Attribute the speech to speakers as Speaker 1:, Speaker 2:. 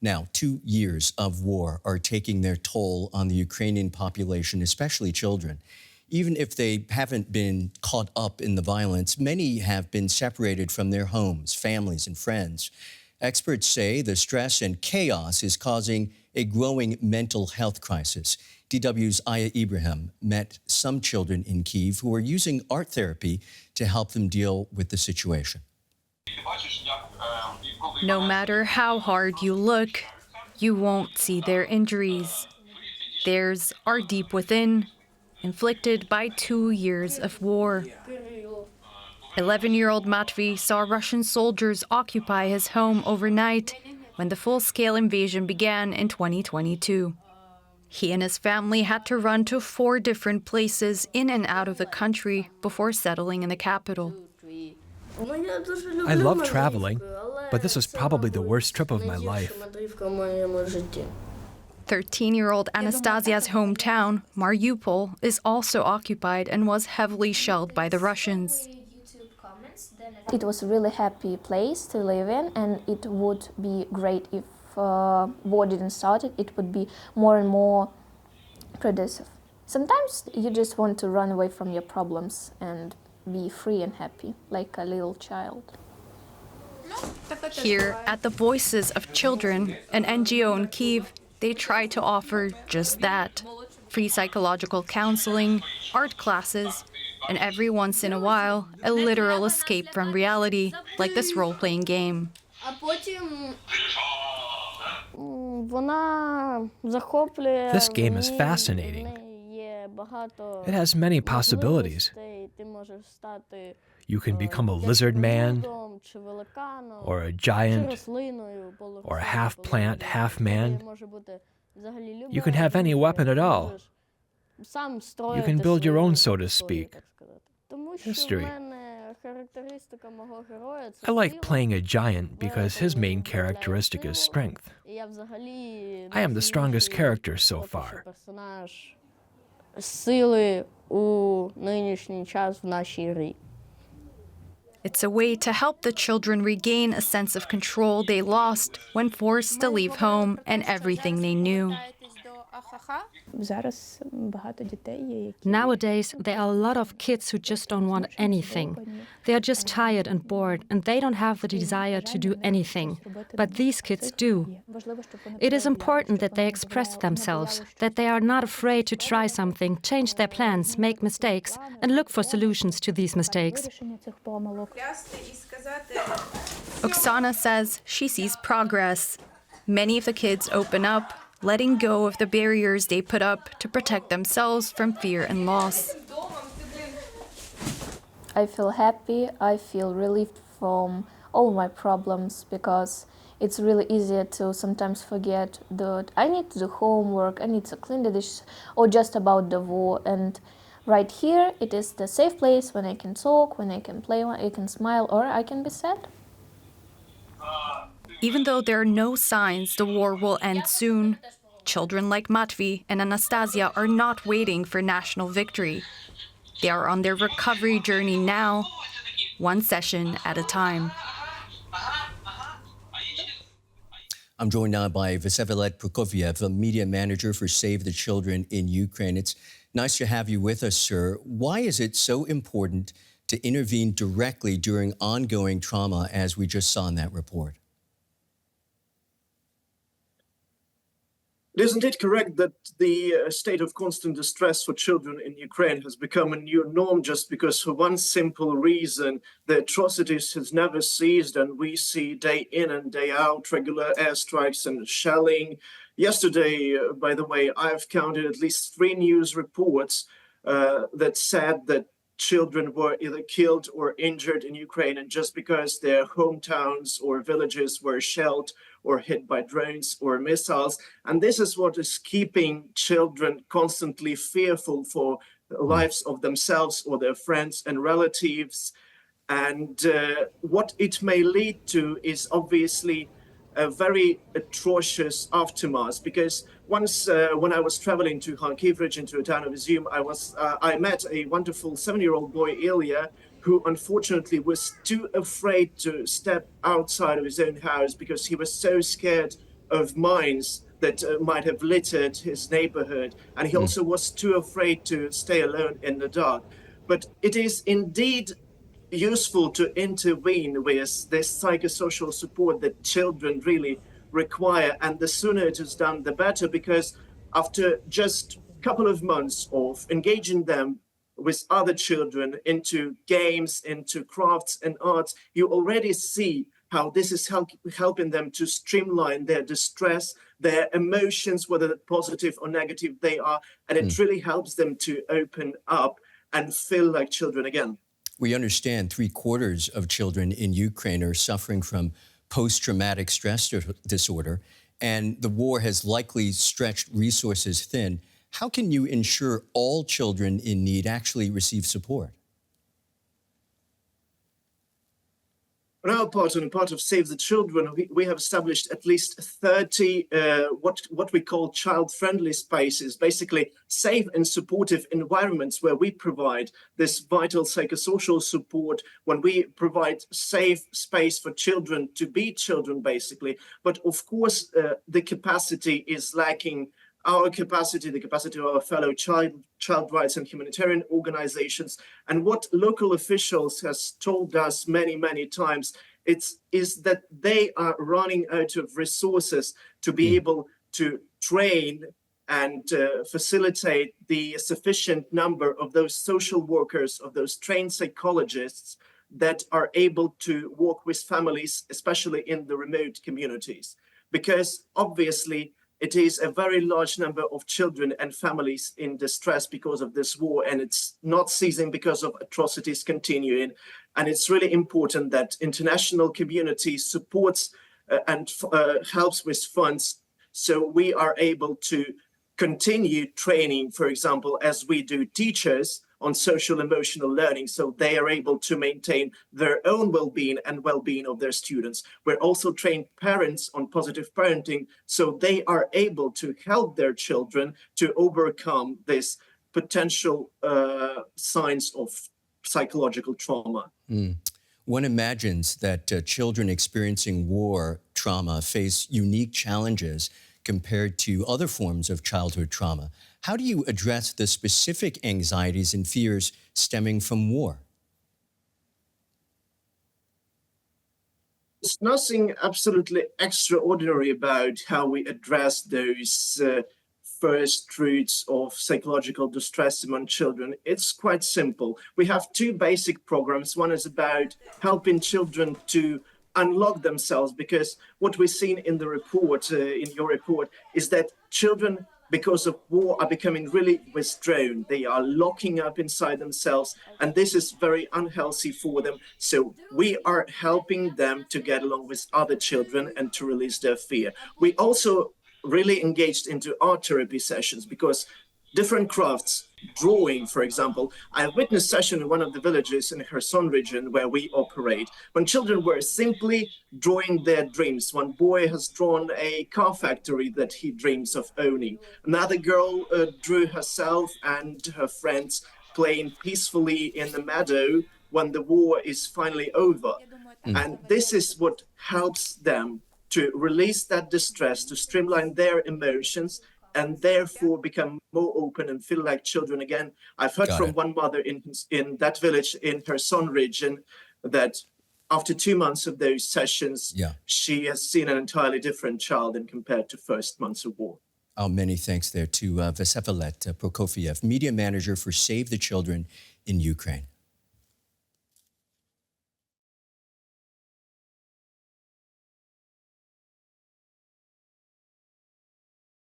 Speaker 1: Now, 2 years of war are taking their toll on the Ukrainian population, especially children. Even if they haven't been caught up in the violence, many have been separated from their homes, families, and friends. Experts say the stress and chaos is causing a growing mental health crisis. DW's Aya Ibrahim met some children in Kyiv who are using art therapy to help them deal with the situation.
Speaker 2: No matter how hard you look, you won't see their injuries. Theirs are deep within, inflicted by 2 years of war. 11-year-old Matvey saw Russian soldiers occupy his home overnight when the full-scale invasion began in 2022. He and his family had to run to 4 different places in and out of the country before settling in the capital.
Speaker 3: I love traveling, but this was probably the worst trip of my life.
Speaker 2: 13-year-old Anastasia's hometown, Mariupol, is also occupied and was heavily shelled by the Russians.
Speaker 4: It was a really happy place to live in, and it would be great if war didn't start. It would be more and more productive. Sometimes you just want to run away from your problems and be free and happy, like a little child.
Speaker 2: Here, at the Voices of Children, an NGO in Kyiv, they try to offer just that. Free psychological counseling, art classes, and every once in a while, a literal escape from reality, like this role-playing game.
Speaker 3: This game is fascinating. It has many possibilities. You can become a lizard man, or a giant, or a half plant, half man. You can have any weapon at all. You can build your own, so to speak, history. I like playing a giant because his main characteristic is strength. I am the strongest character so far.
Speaker 2: It's a way to help the children regain a sense of control they lost when forced to leave home and everything they knew.
Speaker 5: Nowadays, there are a lot of kids who just don't want anything. They are just tired and bored, and they don't have the desire to do anything. But these kids do. It is important that they express themselves, that they are not afraid to try something, change their plans, make mistakes, and look for solutions to these mistakes.
Speaker 2: Oksana says she sees progress. Many of the kids open up, letting go of the barriers they put up to protect themselves from fear and loss.
Speaker 4: I feel happy, I feel relieved from all my problems, because it's really easier to sometimes forget that I need to do homework, I need to clean the dishes, or just about the war. And right here, it is the safe place when I can talk, when I can play, when I can smile, or I can be sad.
Speaker 2: Even though there are no signs the war will end soon, children like Matvey and Anastasia are not waiting for national victory. They are on their recovery journey now, one session at a time.
Speaker 1: I'm joined now by Vsevolod Prokofiev, a media manager for Save the Children in Ukraine. It's nice to have you with us, sir. Why is it so important to intervene directly during ongoing trauma, as we just saw in that report?
Speaker 6: Isn't it correct that the state of constant distress for children in Ukraine has become a new norm just because for one simple reason, the atrocities has never ceased, and we see day in and day out regular airstrikes and shelling. Yesterday, by the way, I've counted at least 3 news reports that said that children were either killed or injured in Ukraine, and just because their hometowns or villages were shelled or hit by drones or missiles. And this is what is keeping children constantly fearful for the lives of themselves or their friends and relatives. And what it may lead to is obviously a very atrocious aftermath, because once when I was traveling to Kyiv region, to a town of Izium, I met a wonderful 7-year-old boy, Ilya, who unfortunately was too afraid to step outside of his own house because he was so scared of mines that might have littered his neighborhood. And he also was too afraid to stay alone in the dark. But it is indeed useful to intervene with this psychosocial support that children really require. And the sooner it is done, the better, because after just a couple of months of engaging them with other children into games, into crafts and arts, you already see how this is helping them to streamline their distress, their emotions, whether positive or negative they are, and it really helps them to open up and feel like children again.
Speaker 1: We understand 3/4 of children in Ukraine are suffering from post-traumatic stress disorder, and the war has likely stretched resources thin. How can you ensure all children in need actually receive support?
Speaker 6: On our part, on the part of Save the Children, we have established at least 30 what we call child-friendly spaces, basically safe and supportive environments where we provide this vital psychosocial support, when we provide safe space for children to be children, basically. But of course, the capacity is lacking. Our capacity, the capacity of our fellow child rights and humanitarian organizations, and what local officials has told us many, many times, is that they are running out of resources to be able to train and facilitate the sufficient number of those social workers, of those trained psychologists that are able to work with families, especially in the remote communities. Because obviously, it is a very large number of children and families in distress because of this war, and it's not ceasing because of atrocities continuing. And it's really important that international community supports and helps with funds, so we are able to continue training, for example, as we do teachers on social emotional learning, so they are able to maintain their own well-being and well-being of their students. We're also trained parents on positive parenting, so they are able to help their children to overcome this potential signs of psychological trauma.
Speaker 1: One imagines that children experiencing war trauma face unique challenges compared to other forms of childhood trauma. How do you address the specific anxieties and fears stemming from war?
Speaker 6: There's nothing absolutely extraordinary about how we address those first roots of psychological distress among children. It's quite simple. We have two basic programs. One is about helping children to unlock themselves, because what we've seen in the report, in your report, is that children, because of war, are becoming really withdrawn. They are locking up inside themselves, and this is very unhealthy for them. So we are helping them to get along with other children and to release their fear. We also really engaged into art therapy sessions, because different crafts, drawing, for example. I witnessed a session in one of the villages in the Kherson region where we operate, when children were simply drawing their dreams. One boy has drawn a car factory that he dreams of owning. Another girl drew herself and her friends playing peacefully in the meadow when the war is finally over. And this is what helps them to release that distress, to streamline their emotions, and therefore become more open and feel like children again. I've heard from one mother in that village in Kherson region that after 2 months of those sessions, she has seen an entirely different child than compared to first months of war.
Speaker 1: Many thanks there to Vsevolod Prokofiev, media manager for Save the Children in Ukraine.